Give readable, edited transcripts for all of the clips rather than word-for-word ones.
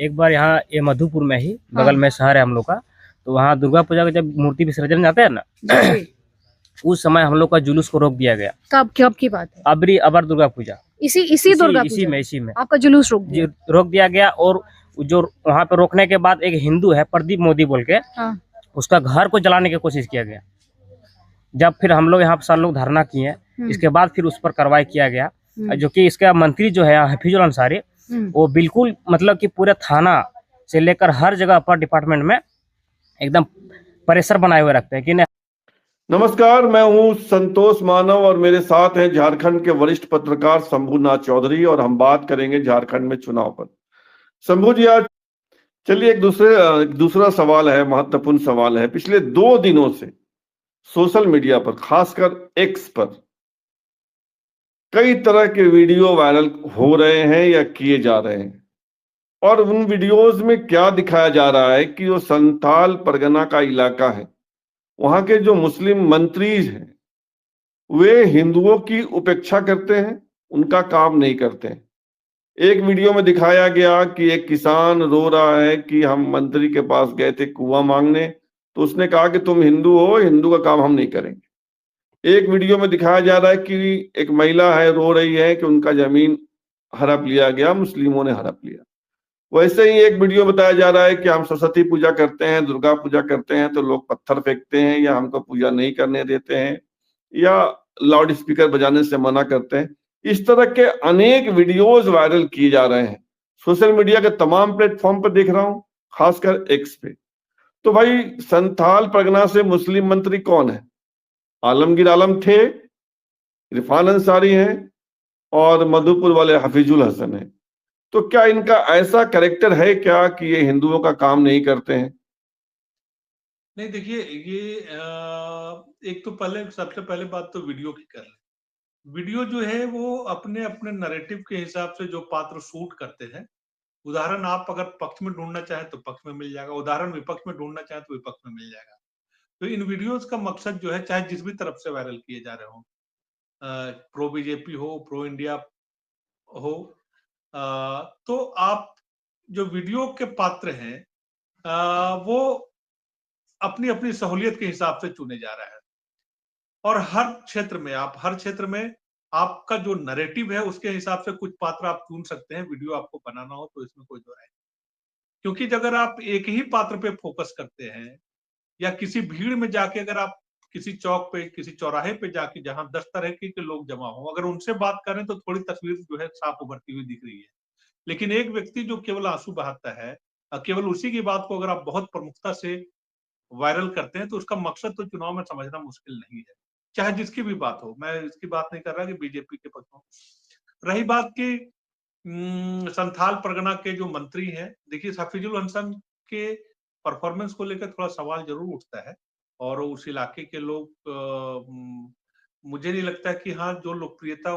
एक बार यहाँ ये मधुपुर में ही हाँ। बगल में शहर है हम लोग का, तो वहाँ दुर्गा पूजा का जब मूर्ति विसर्जन जाते हैं ना, जी। उस समय हम लोग का जुलूस को रोक दिया गया। कब की बात है? अबर दुर्गा पूजा, इसी दुर्गा इसी पूजा में आपका जुलूस रोक दिया? रोक दिया गया। और जो वहाँ पे रोकने के बाद एक हिंदू है प्रदीप मोदी बोल के, हाँ। उसका घर को जलाने की कोशिश किया गया। जब फिर हम लोग यहाँ पर लोग धरना किए, इसके बाद फिर उस पर कार्रवाई किया गया, जो कि इसका मंत्री जो है हफीजुल अंसारी, वो बिल्कुल मतलब कि पूरे थाना से लेकर हर जगह पर डिपार्टमेंट में एकदम प्रेशर बनाए हुए रखते हैं कि नहीं। नमस्कार, मैं हूं संतोष मानव और मेरे साथ हैं झारखंड के वरिष्ठ पत्रकार शंभुनाथ चौधरी और हम बात करेंगे झारखंड में चुनाव पर। शंभू जी, आज चलिए एक दूसरा सवाल है, महत्वपूर्ण सवाल है। पिछले 2 दिनों से सोशल मीडिया पर, खासकर एक्स पर, कई तरह के वीडियो वायरल हो रहे हैं या किए जा रहे हैं और उन वीडियोज में क्या दिखाया जा रहा है कि जो संथाल परगना का इलाका है, वहां के जो मुस्लिम मंत्री हैं वे हिंदुओं की उपेक्षा करते हैं, उनका काम नहीं करते हैं। एक वीडियो में दिखाया गया कि एक किसान रो रहा है कि हम मंत्री के पास गए थे कुआं मांगने, तो उसने कहा कि तुम हिंदू हो, हिंदू का काम हम नहीं करेंगे। एक वीडियो में दिखाया जा रहा है कि एक महिला है, रो रही है कि उनका जमीन हड़प लिया गया, मुस्लिमों ने हड़प लिया। वैसे ही एक वीडियो बताया जा रहा है कि हम सरस्वती पूजा करते हैं, दुर्गा पूजा करते हैं तो लोग पत्थर फेंकते हैं या हमको पूजा नहीं करने देते हैं या लाउड स्पीकर बजाने से मना करते हैं। इस तरह के अनेक वीडियोस वायरल किए जा रहे हैं सोशल मीडिया के तमाम प्लेटफॉर्म पर, देख रहा हूं, खासकर एक्स पे। तो भाई, संथाल परगना से मुस्लिम मंत्री कौन है? आलमगीर आलम थे, इरफान अंसारी हैं और मधुपुर वाले हफीजुल हसन हैं। तो क्या इनका ऐसा कैरेक्टर है क्या कि ये हिंदुओं का काम नहीं करते हैं? नहीं, देखिए, ये एक तो सबसे पहले बात तो वीडियो की कर लें। वीडियो जो है वो अपने अपने नैरेटिव के हिसाब से जो पात्र शूट करते हैं, उदाहरण आप अगर पक्ष में ढूंढना चाहें तो पक्ष में मिल जाएगा, उदाहरण विपक्ष में ढूंढना चाहें तो विपक्ष में मिल जाएगा। तो इन वीडियोस का मकसद जो है, चाहे जिस भी तरफ से वायरल किए जा रहे हो, प्रो बीजेपी हो, प्रो इंडिया हो, तो आप जो वीडियो के पात्र हैं, वो अपनी अपनी सहूलियत के हिसाब से चुने जा रहे हैं। और हर क्षेत्र में आपका जो नैरेटिव है उसके हिसाब से कुछ पात्र आप चुन सकते हैं, वीडियो आपको बनाना हो तो इसमें कोई दो राय नहीं। क्योंकि अगर आप एक ही पात्र पे फोकस करते हैं या किसी भीड़ में जाके, अगर आप किसी चौक पे, किसी चौराहे पे जाके जहां 10 तरह के लोग जमा हो, अगर उनसे बात करें तो थोड़ी तस्वीर जो है साफ उभरती हुई दिख रही है। लेकिन एक व्यक्ति जो केवल आंसू बहाता है, केवल उसी की बात को अगर आप बहुत प्रमुखता से वायरल करते हैं तो उसका मकसद तो चुनाव में समझना मुश्किल नहीं है, चाहे जिसकी भी बात हो। मैं इसकी बात नहीं कर रहा कि बीजेपी के पक्ष में। रही बात की संथाल परगना के जो मंत्री हैं, देखिए हफीजुल हसन के परफॉर्मेंस को लेकर थोड़ा सवाल जरूर उठता है और उस इलाके के लोग, मुझे नहीं लगता कि हाँ, जो लोकप्रियता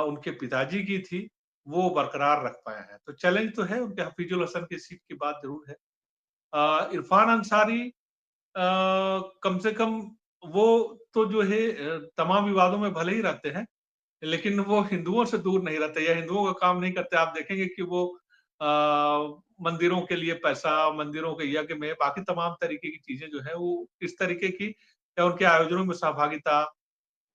उनके पिताजी की थी वो बरकरार रख पाए हैं। तो चैलेंज तो है, उनके हफीजुल हसन की सीट की बात जरूर है। इरफान अंसारी, कम से कम वो तो जो है तमाम विवादों में भले ही रहते हैं, लेकिन वो हिंदुओं से दूर नहीं रहते या हिंदुओं का काम नहीं करते। आप देखेंगे कि वो मंदिरों के लिए पैसा, मंदिरों के यज्ञ में बाकी तमाम तरीके की चीजें जो है वो इस तरीके की, या उनके आयोजनों में सहभागिता,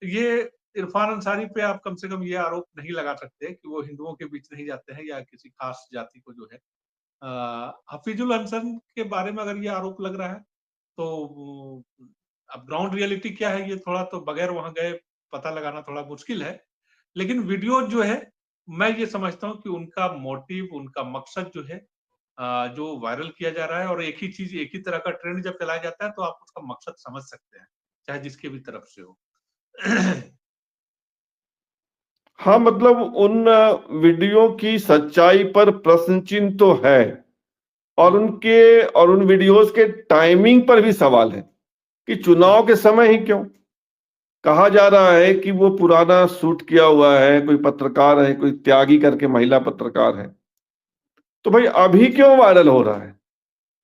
ये इरफान अंसारी पे आप कम से कम ये आरोप नहीं लगा सकते कि वो हिंदुओं के बीच नहीं जाते हैं या किसी खास जाति को जो है। हफीजुल हसन के बारे में अगर ये आरोप लग रहा है तो अब ग्राउंड रियलिटी क्या है ये थोड़ा तो बगैर वहां गए पता लगाना थोड़ा मुश्किल है। लेकिन वीडियो जो है, मैं ये समझता हूँ कि उनका मोटिव, उनका मकसद जो है, जो वायरल किया जा रहा है, और एक ही चीज, एक ही तरह का ट्रेंड जब चलाया जाता है तो आप उसका मकसद समझ सकते हैं, चाहे जिसके भी तरफ से हो। हाँ, मतलब उन वीडियो की सच्चाई पर प्रश्न चिन्ह तो है और उन वीडियोस के टाइमिंग पर भी सवाल है कि चुनाव के समय ही क्यों। कहा जा रहा है कि वो पुराना शूट किया हुआ है, कोई पत्रकार है, कोई त्यागी करके महिला पत्रकार है। तो भाई अभी क्यों वायरल हो रहा है?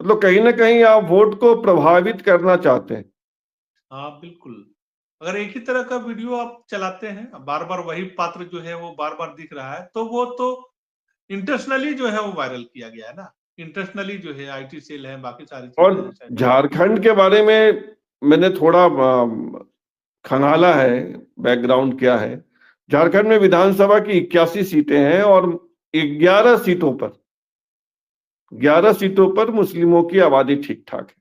मतलब कहीं ना कहीं आप वोट को प्रभावित करना चाहते हैं। हाँ, बिल्कुल। अगर एक ही तरह का वीडियो आप चलाते हैं, बार बार वही पात्र जो है वो बार बार दिख रहा है, तो वो तो इंटेंशनली जो है वो वायरल किया गया है ना, इंटेंशनली जो है आईटी सेल है, बाकी सारी और चीजें हैं शायद। झारखंड के बारे में मैंने थोड़ा खंगाला है, बैकग्राउंड क्या है। झारखंड में विधानसभा की 81 सीटें हैं और 11 सीटों पर 11 सीटों पर मुस्लिमों की आबादी ठीक ठाक है,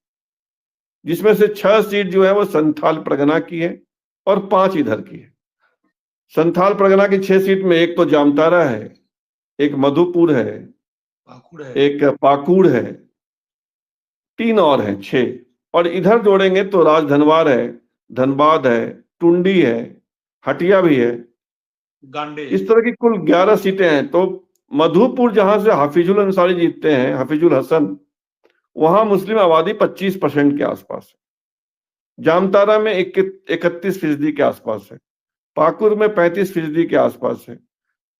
जिसमें से 6 सीट जो है वो संथाल परगना की है और 5 इधर की है। संथाल परगना की 6 सीट में एक तो जामतारा है, एक मधुपुर है, पाकुड़ है, एक पाकुड़ है, 3 और हैं, 6। और इधर जोड़ेंगे तो राजधनवार है, धनबाद है, टुंडी है, हटिया भी है। गांडे, इस तरह की कुल 11 सीटें हैं। तो मधुपुर जहां से हाफिजुल अंसारी जीतते हैं, हाफिजुल हसन, वहां मुस्लिम आबादी 25% के आसपास है। जामतारा में 31% के आसपास है, पाकुड़ में 35% के आसपास है,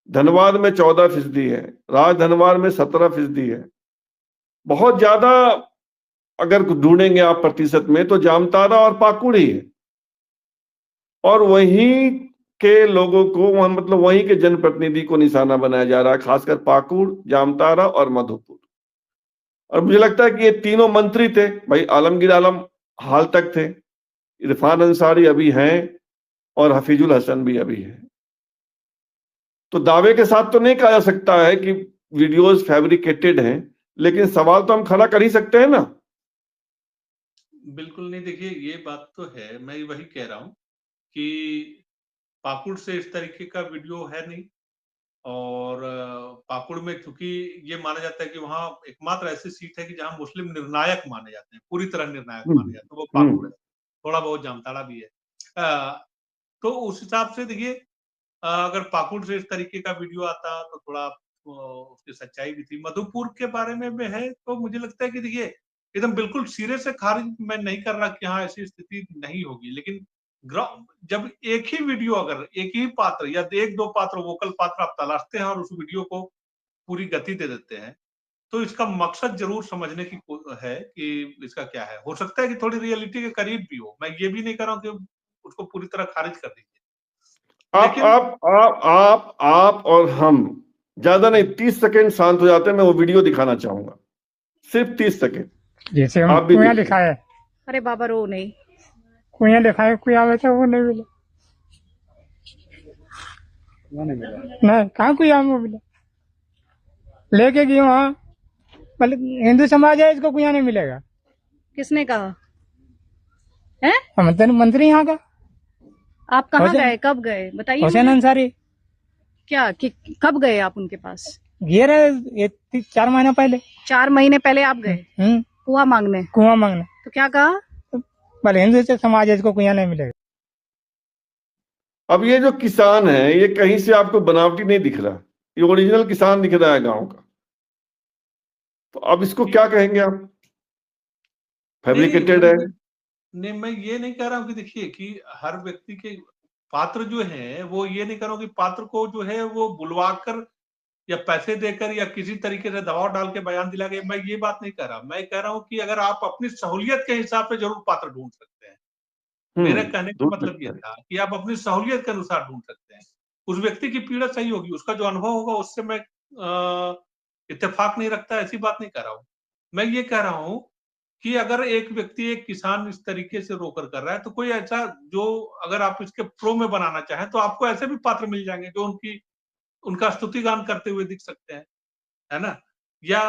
धनबाद में 14% है, राजधनवार में 17% है। बहुत ज्यादा अगर ढूंढेंगे आप प्रतिशत में तो जामतारा और पाकुड़ ही है। और वहीं के लोगों को वहां, मतलब वहीं के जनप्रतिनिधि को निशाना बनाया जा रहा है, खासकर पाकुड़, जामतारा और मधुपुर। और मुझे लगता है कि ये तीनों मंत्री थे भाई। आलमगीर आलम हाल तक थे, इरफान अंसारी अभी हैं और हफीजुल हसन भी अभी है। तो दावे के साथ तो नहीं कहा जा सकता है कि वीडियोस फैब्रिकेटेड हैं, लेकिन सवाल तो हम खड़ा कर ही सकते हैं ना। बिल्कुल नहीं। देखिए ये बात तो है, मैं वही कह रहा हूँ कि पाकुड़ से इस तरीके का वीडियो है नहीं। और पाकुड़ में चूंकि ये माना जाता है कि वहां एकमात्र ऐसी सीट है कि जहां मुस्लिम निर्णायक माने जाते हैं, पूरी तरह निर्णायक माने जाते हैं, वो पाकुड़ है। थोड़ा बहुत जामताड़ा भी है। तो उस हिसाब से देखिए, अगर पाकुड़ से इस तरीके का वीडियो आता तो थोड़ा उसकी सच्चाई भी थी। मधुपुर के बारे में है तो मुझे लगता है कि देखिए एकदम बिल्कुल सिरे से खारिज मैं नहीं कर रहा कि हाँ ऐसी स्थिति नहीं होगी, लेकिन जब एक ही वीडियो, अगर एक ही पात्र या एक दो पात्र, वोकल पात्र आप तलाशते हैं और उस वीडियो को पूरी गति दे देते हैं, तो इसका मकसद जरूर समझने की है कि इसका क्या है। हो सकता है कि थोड़ी रियलिटी के करीब भी हो, मैं ये भी नहीं कर रहा हूँ कि उसको पूरी तरह खारिज कर दीजिए। लेकिन आप और हम ज्यादा नहीं 30 सेकंड शांत हो जाते हैं। मैं वो वीडियो दिखाना चाहूंगा, सिर्फ 30 सेकंड। जैसे हम आप भी कुआं देखिए। लिखा है, अरे बाबा रो नहीं। कुआं लिखा है, कुआं में से वो नहीं मिला। नहीं, कहाँ कुआं में मिला? लेके गई वहाँ, मतलब हिंदू समाज है, इसको कुआं नहीं मिलेगा। किसने कहा है? मंत्री यहाँ का आप कहाँ हुसैन- गए, कब गए बताइए हुसैन मुझे। अंसारी क्या कब गए आप उनके पास? ये रहे ये 4 महीने पहले। 4 महीने पहले आप गए कुआं मांगने? कुआं मांगने। तो क्या कहा? भले हिंदू से समाज है, इसको कुआं नहीं मिलेगा। अब ये जो किसान है, ये कहीं से आपको बनावटी नहीं दिख रहा, ये ओरिजिनल किसान दिख रहा है गांव का। तो अब इसको क्या कहेंगे आप? फैब्रिकेटेड है। नहीं, मैं ये नहीं कह रहा हूँ कि देखिए कि हर व्यक्ति के पात्र जो है, वो ये नहीं कह रहा हूँ कि पात्र को जो है वो बुलवाकर या पैसे देकर या किसी तरीके से दबाव डाल के बयान दिला के, मैं ये बात नहीं कह रहा। मैं कह रहा हूँ कि अगर आप अपनी सहूलियत के हिसाब से जरूर पात्र ढूंढ सकते हैं। मेरा कहने का दूर मतलब ये सकता है। था कि आप अपनी सहूलियत के अनुसार ढूंढ सकते हैं। उस व्यक्ति की पीड़ा सही होगी, उसका जो अनुभव होगा उससे मैं इत्तेफाक नहीं रखता, ऐसी बात नहीं कर रहा हूँ। मैं ये कह रहा हूँ कि अगर एक व्यक्ति, एक किसान इस तरीके से रोकर कर रहा है, तो कोई ऐसा जो, अगर आप इसके प्रो में बनाना चाहें तो आपको ऐसे भी पात्र मिल जाएंगे जो उनका स्तुतिगान करते हुए दिख सकते हैं, है ना? या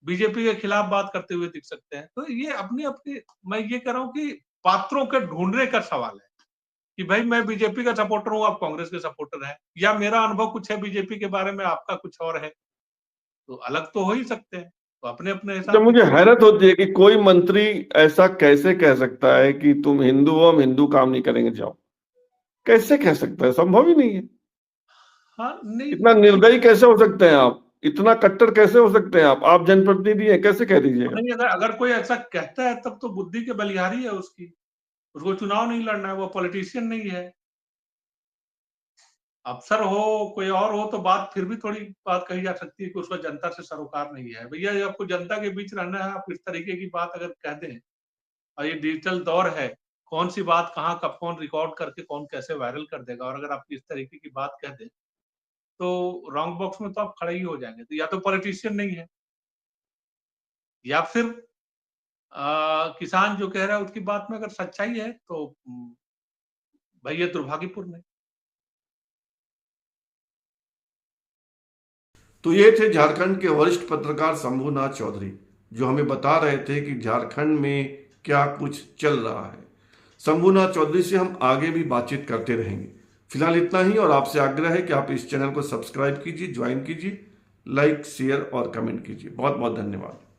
बीजेपी के खिलाफ बात करते हुए दिख सकते हैं। तो ये अपनी अपनी, मैं ये कह रहा हूँ कि पात्रों के ढूंढने का सवाल है कि भाई मैं बीजेपी का सपोर्टर हूँ, आप कांग्रेस के सपोर्टर हैं, या मेरा अनुभव कुछ है बीजेपी के बारे में, आपका कुछ और है, तो अलग तो हो ही सकते हैं। तो अपने अपने जब हिसाब से मुझे चुनिए। हैरत होती है कि कोई मंत्री ऐसा कैसे कह सकता है कि तुम हिंदू हो, हम हिंदू काम नहीं करेंगे, जाओ। कैसे कह सकता है? संभव ही नहीं है। हाँ, नहीं इतना निर्दयी कैसे हो सकते हैं आप? इतना कट्टर कैसे हो सकते हैं आप जनप्रतिनिधि हैं, कैसे कह दीजिएगा? नहीं, अगर अगर कोई ऐसा कहता है तब तो बुद्धि के बलिहारी है उसकी। उसको चुनाव नहीं लड़ना है, वो पॉलिटिशियन नहीं है। अफसर हो, कोई और हो तो बात फिर भी थोड़ी बात कही जा सकती है कि उसका जनता से सरोकार नहीं है। भैया ये आपको जनता के बीच रहना है, आप इस तरीके की बात अगर कह दें, और ये डिजिटल दौर है, कौन सी बात कहाँ कब कौन रिकॉर्ड करके कौन कैसे वायरल कर देगा, और अगर आप इस तरीके की बात कह दें तो रॉन्ग बॉक्स में तो आप खड़े ही हो जाएंगे। तो या तो पॉलिटिशियन नहीं है, या फिर किसान जो कह रहा है उसकी बात में अगर सच्चाई है तो भाई ये दुर्भाग्यपूर्ण है। तो ये थे झारखंड के वरिष्ठ पत्रकार शंभुनाथ चौधरी, जो हमें बता रहे थे कि झारखंड में क्या कुछ चल रहा है। शंभुनाथ चौधरी से हम आगे भी बातचीत करते रहेंगे। फिलहाल इतना ही, और आपसे आग्रह है कि आप इस चैनल को सब्सक्राइब कीजिए, ज्वाइन कीजिए, लाइक, शेयर और कमेंट कीजिए। बहुत बहुत धन्यवाद।